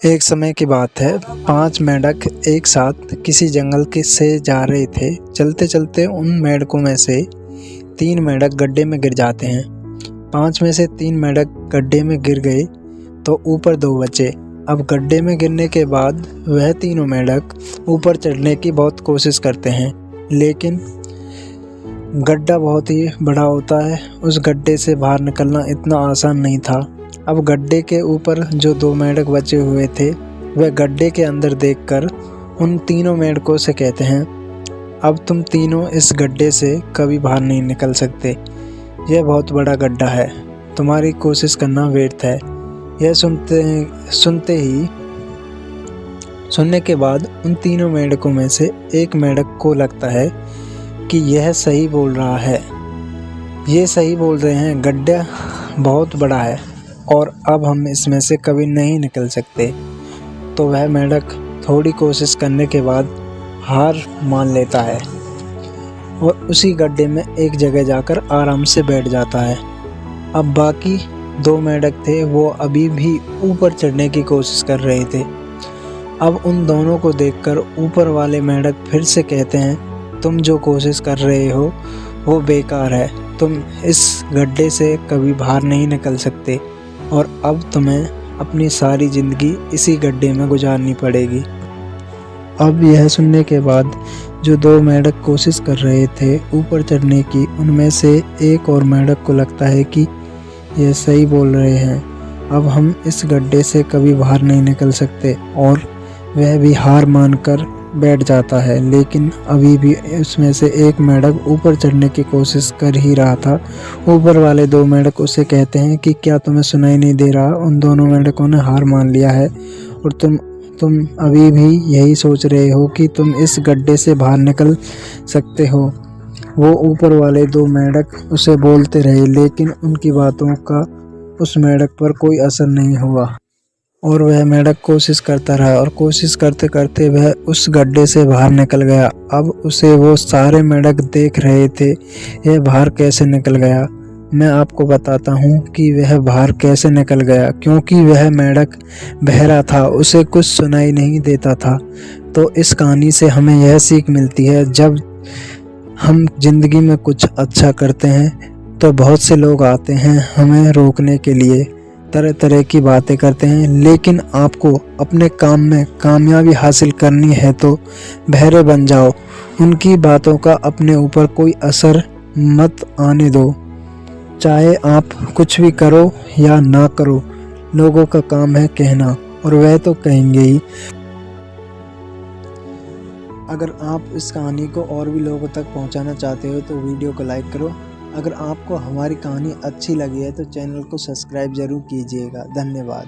एक समय की बात है, 5 मेंढक एक साथ किसी जंगल के से जा रहे थे। चलते-चलते उन मेंढकों में से 3 मेंढक गड्ढे में गिर जाते हैं। 5 में से 3 मेंढक गड्ढे में गिर गए तो ऊपर 2 बचे। अब गड्ढे में गिरने के बाद वह तीनों मेंढक ऊपर चढ़ने की बहुत कोशिश करते हैं, लेकिन गड्ढा बहुत ही बड़ा होता है। उस गड्ढे से बाहर निकलना इतना आसान नहीं था। अब गड्ढे के ऊपर जो 2 मेंढक बचे हुए थे, वह गड्ढे के अंदर देखकर उन तीनों मेंढकों से कहते हैं, अब तुम तीनों इस गड्ढे से कभी बाहर नहीं निकल सकते। यह बहुत बड़ा गड्ढा है, तुम्हारी कोशिश करना व्यर्थ है। यह सुनने के बाद उन तीनों मेंढकों में से एक मेंढक को लगता है कि यह सही बोल रहा है। ये सही बोल रहे हैं, गड्ढा बहुत बड़ा है और अब हम इसमें से कभी नहीं निकल सकते। तो वह मेंढक थोड़ी कोशिश करने के बाद हार मान लेता है और उसी गड्ढे में एक जगह जाकर आराम से बैठ जाता है। अब बाकी 2 मेंढक थे, वो अभी भी ऊपर चढ़ने की कोशिश कर रहे थे। अब उन दोनों को देखकर ऊपर वाले मेंढक फिर से कहते हैं, तुम जो कोशिश कर रहे हो वो बेकार है। तुम इस गड्ढे से कभी बाहर नहीं निकल सकते और अब तुम्हें अपनी सारी ज़िंदगी इसी गड्ढे में गुजारनी पड़ेगी। अब यह सुनने के बाद जो 2 मेंढक कोशिश कर रहे थे ऊपर चढ़ने की, उनमें से एक और मेंढक को लगता है कि यह सही बोल रहे हैं, अब हम इस गड्ढे से कभी बाहर नहीं निकल सकते और वह भी हार मानकर बैठ जाता है। लेकिन अभी भी उसमें से एक मेंढक ऊपर चढ़ने की कोशिश कर ही रहा था। ऊपर वाले 2 मेंढक उसे कहते हैं कि क्या तुम्हें सुनाई नहीं दे रहा? उन दोनों मेंढकों ने हार मान लिया है और तुम अभी भी यही सोच रहे हो कि तुम इस गड्ढे से बाहर निकल सकते हो। वो ऊपर वाले 2 मेंढक उसे बोलते रहे, लेकिन उनकी बातों का उस मेंढक पर कोई असर नहीं हुआ और वह मेंढक कोशिश करता रहा और कोशिश करते करते वह उस गड्ढे से बाहर निकल गया। अब उसे वो सारे मेंढक देख रहे थे, यह बाहर कैसे निकल गया। मैं आपको बताता हूँ कि वह बाहर कैसे निकल गया, क्योंकि वह मेंढक बहरा था, उसे कुछ सुनाई नहीं देता था। तो इस कहानी से हमें यह सीख मिलती है, जब हम जिंदगी में कुछ अच्छा करते हैं तो बहुत से लोग आते हैं हमें रोकने के लिए, तरह तरह की बातें करते हैं, लेकिन आपको अपने काम में कामयाबी हासिल करनी है तो बहरे बन जाओ। उनकी बातों का अपने ऊपर कोई असर मत आने दो। चाहे आप कुछ भी करो या ना करो, लोगों का काम है कहना और वह तो कहेंगे ही। अगर आप इस कहानी को और भी लोगों तक पहुंचाना चाहते हो तो वीडियो को लाइक करो। अगर आपको हमारी कहानी अच्छी लगी है तो चैनल को सब्सक्राइब ज़रूर कीजिएगा। धन्यवाद।